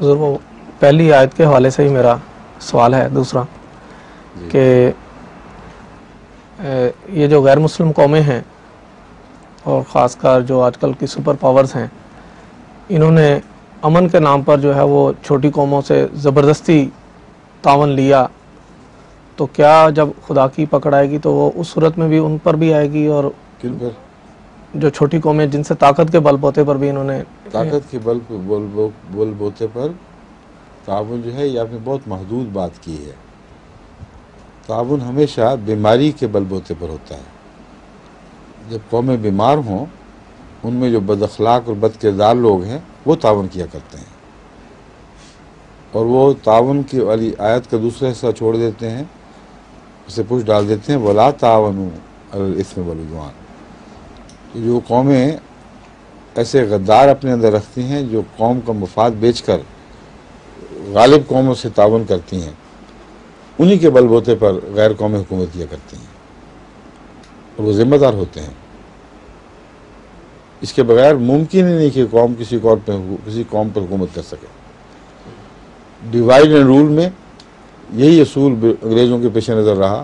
حضور وہ پہلی آیت کے حوالے سے ہی میرا سوال ہے دوسرا کہ یہ جو غیر مسلم قومیں ہیں اور خاص کر جو آج کل کی سپر پاورز ہیں، انہوں نے امن کے نام پر جو ہے وہ چھوٹی قوموں سے زبردستی تعاون لیا، تو کیا جب خدا کی پکڑ آئے گی تو وہ اس صورت میں بھی ان پر بھی آئے گی؟ اور جو چھوٹی قومیں جن سے طاقت کے بل بوتے پر بھی انہوں نے طاقت کے بل بوتے پر تعاون جو ہے، یہ آپ نے بہت محدود بات کی ہے. تعاون ہمیشہ بیماری کے بل بوتے پر ہوتا ہے. جب قومیں بیمار ہوں، ان میں جو بد اخلاق اور بد کردار لوگ ہیں وہ تعاون کیا کرتے ہیں، اور وہ تعاون کی والی آیت کا دوسرا حصہ چھوڑ دیتے ہیں، اسے پش ڈال دیتے ہیں وَلَا تَعَاوَنُوا عَلَى الْإِثْمِ وَالْعُدْوَانِ. تو جو قومیں ایسے غدار اپنے اندر رکھتی ہیں جو قوم کا مفاد بیچ کر غالب قوموں سے تعاون کرتی ہیں، انہی کے بل بوتے پر غیر قومی حکومت کیا کرتی ہیں اور وہ ذمہ دار ہوتے ہیں. اس کے بغیر ممکن ہی نہیں کہ قوم کسی قوم پر حکومت کر سکے. ڈیوائڈ اینڈ رول میں یہی اصول انگریزوں کے پیش نظر رہا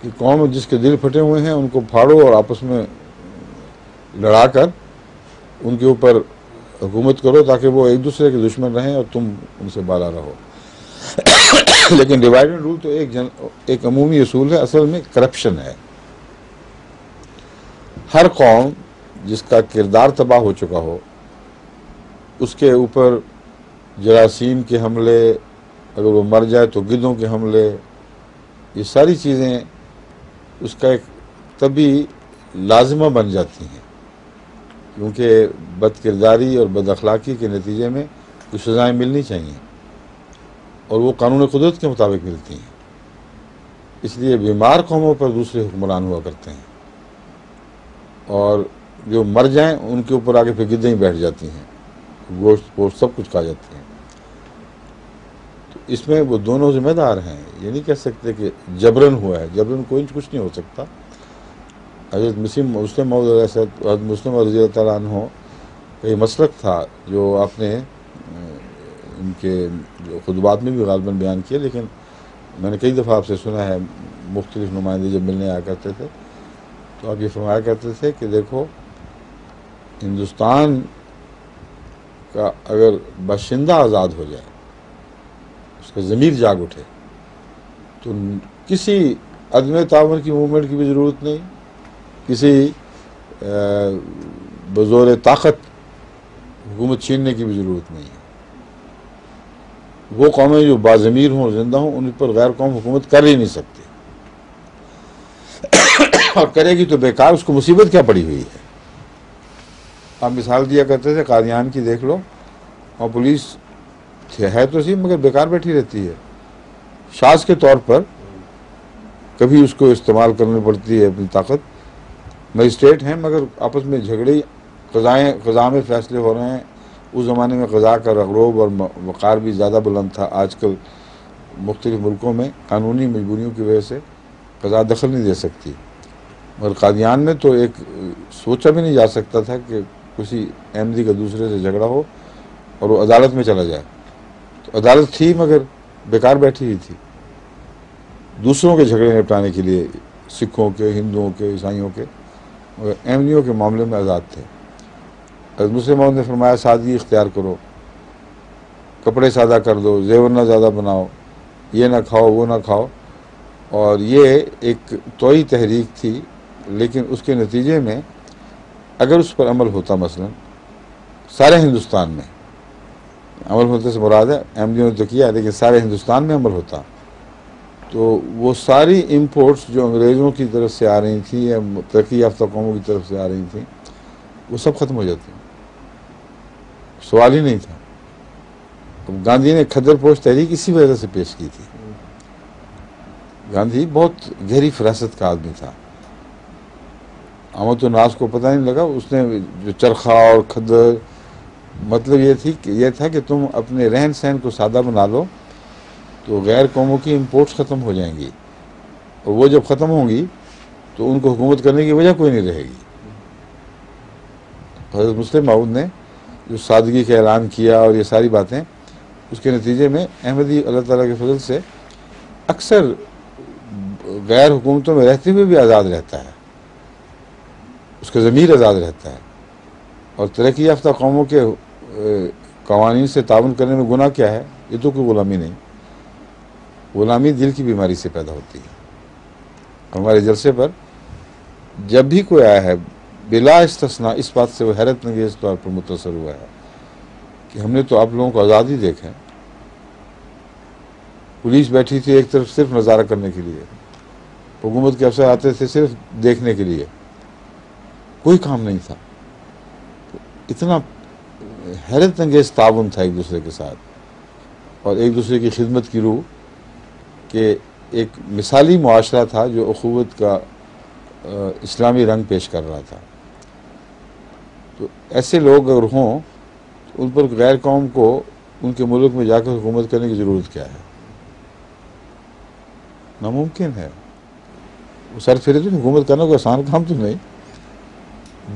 کہ قوم جس کے دل پھٹے ہوئے ہیں ان کو پھاڑو اور آپس میں لڑا کر ان کے اوپر حکومت کرو تاکہ وہ ایک دوسرے کے دشمن رہیں اور تم ان سے بالا رہو. لیکن ڈیوائڈ اینڈ رول تو ایک عمومی اصول ہے، اصل میں کرپشن ہے. ہر قوم جس کا کردار تباہ ہو چکا ہو، اس کے اوپر جراثیم کے حملے، اگر وہ مر جائے تو گدھوں کے حملے، یہ ساری چیزیں اس کا ایک طبی لازمہ بن جاتی ہیں، کیونکہ بد کرداری اور بد اخلاقی کے نتیجے میں کچھ سزائیں ملنی چاہیے اور وہ قانون قدرت کے مطابق ملتی ہیں. اس لیے بیمار قوموں پر دوسرے حکمران ہوا کرتے ہیں، اور جو مر جائیں ان کے اوپر آگے پھر گدھیں بیٹھ جاتی ہیں، گوشت پوشت سب کچھ کھا جاتے ہیں. تو اس میں وہ دونوں ذمہ دار ہیں. یہ نہیں کہہ سکتے کہ جبرن ہوا ہے، جبرن کوئی کچھ نہیں ہو سکتا. حضرت مسلم موعود رضی اللہ تعالیٰ عنہ کا یہ مسلک تھا جو آپ نے ان کے خطبات میں بھی غالباً بیان کیا، لیکن میں نے کئی دفعہ آپ سے سنا ہے، مختلف نمائندے جب ملنے آیا کرتے تھے تو آپ یہ فرمایا کرتے تھے کہ دیکھو، ہندوستان کا اگر باشندہ آزاد ہو جائے، اس کا ضمیر جاگ اٹھے، تو کسی عدم تعاون کی موومنٹ کی بھی ضرورت نہیں، کسی بزور طاقت حکومت چھیننے کی بھی ضرورت نہیں ہے. وہ قومیں جو باضمیر ہوں، زندہ ہوں، ان پر غیر قوم حکومت کر ہی نہیں سکتی، اور کرے گی تو بیکار، اس کو مصیبت کیا پڑی ہوئی ہے. آپ مثال دیا کرتے تھے قادیان کی، دیکھ لو، اور پولیس ہے تو صحیح مگر بیکار بیٹھی رہتی ہے. شاذ کے طور پر کبھی اس کو استعمال کرنی پڑتی ہے اپنی طاقت. مجسٹریٹ ہیں مگر آپس میں جھگڑے، قضاء میں فیصلے ہو رہے ہیں. اس زمانے میں قضاء کا رغروب اور وقار بھی زیادہ بلند تھا. آج کل مختلف ملکوں میں قانونی مجبوریوں کی وجہ سے قضاء دخل نہیں دے سکتی، مگر قادیان میں تو ایک سوچا بھی نہیں جا سکتا تھا کہ کسی احمدی کا دوسرے سے جھگڑا ہو اور وہ عدالت میں چلا جائے. تو عدالت تھی مگر بیکار بیٹھی ہوئی تھی، دوسروں کے جھگڑے نپٹانے کے لیے، سکھوں کے، ہندوؤں کے، عیسائیوں کے، مگر احمدیوں کے معاملے میں آزاد تھے. حضرت مسلم موعود نے فرمایا سادگی اختیار کرو، کپڑے سادہ کر دو، زیور نہ زیادہ بناؤ، یہ نہ کھاؤ وہ نہ کھاؤ. اور یہ ایک توئی تحریک تھی، لیکن اس کے نتیجے میں اگر اس پر عمل ہوتا، مثلا سارے ہندوستان میں عمل ہونے سے مراد ہے احمدیوں نے تو کیا، لیکن سارے ہندوستان میں عمل ہوتا، تو وہ ساری امپورٹس جو انگریزوں کی طرف سے آ رہی تھیں یا ترقی یافتہ قوموں کی طرف سے آ رہی تھیں، وہ سب ختم ہو جاتی. سوال ہی نہیں تھا. گاندھی نے کھدر پوش تحریک اسی وجہ سے پیش کی تھی. گاندھی بہت گہری فراست کا آدمی تھا. عامت الناس کو پتہ نہیں لگا، اس نے جو چرخا اور کھدر، مطلب یہ تھا کہ تم اپنے رہن سہن کو سادہ بنا لو تو غیر قوموں کی امپورٹس ختم ہو جائیں گی، اور وہ جب ختم ہوں گی تو ان کو حکومت کرنے کی وجہ کوئی نہیں رہے گی. حضرت مسلم موعود نے جو سادگی کا اعلان کیا اور یہ ساری باتیں، اس کے نتیجے میں احمدی اللہ تعالیٰ کے فضل سے اکثر غیر حکومتوں میں رہتے ہوئے بھی آزاد رہتا ہے، اس کا ضمیر آزاد رہتا ہے. اور ترقی یافتہ قوموں کے قوانین سے تعاون کرنے میں گناہ کیا ہے؟ یہ تو کوئی غلامی نہیں. غلامی دل کی بیماری سے پیدا ہوتی ہے. ہمارے جلسے پر جب بھی کوئی آیا ہے بلا استثناء اس بات سے وہ حیرت انگیز طور پر متاثر ہوا ہے کہ ہم نے تو آپ لوگوں کو آزادی دیکھا ہے. پولیس بیٹھی تھی ایک طرف صرف نظارہ کرنے کے لیے، حکومت کے افسر آتے تھے صرف دیکھنے کے لیے، کوئی کام نہیں تھا. اتنا حیرت انگیز تعاون تھا ایک دوسرے کے ساتھ اور ایک دوسرے کی خدمت کی روح، کہ ایک مثالی معاشرہ تھا جو اخوت کا اسلامی رنگ پیش کر رہا تھا. تو ایسے لوگ اگر ہوں تو ان پر غیر قوم کو ان کے ملک میں جا کر حکومت کرنے کی ضرورت کیا ہے؟ ناممکن ہے. وہ سر پھرے تو حکومت کرنا کوئی آسان کام تو نہیں.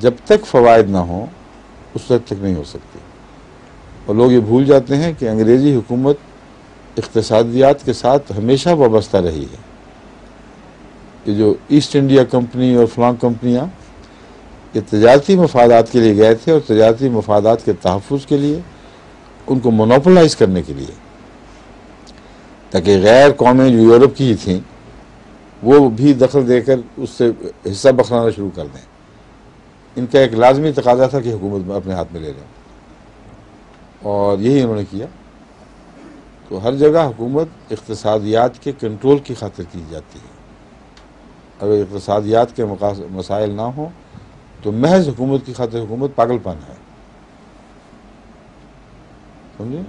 جب تک فوائد نہ ہوں اس وقت تک نہیں ہو سکتی. اور لوگ یہ بھول جاتے ہیں کہ انگریزی حکومت اقتصادیات کے ساتھ ہمیشہ وابستہ رہی ہے. یہ جو ایسٹ انڈیا کمپنی اور فلاں کمپنیاں یہ تجارتی مفادات کے لیے گئے تھے، اور تجارتی مفادات کے تحفظ کے لیے ان کو مونوپلائز کرنے کے لیے، تاکہ غیر قومیں جو یورپ کی ہی تھیں وہ بھی دخل دے کر اس سے حصہ بخرانا شروع کر دیں. ان کا ایک لازمی تقاضا تھا کہ حکومت اپنے ہاتھ میں لے لیں، اور یہی انہوں نے کیا. تو ہر جگہ حکومت اقتصادیات کے کنٹرول کی خاطر کی جاتی ہے. اگر اقتصادیات کے مسائل نہ ہوں تو محض حکومت کی خاطر حکومت پاگل پن ہے. سمجھے؟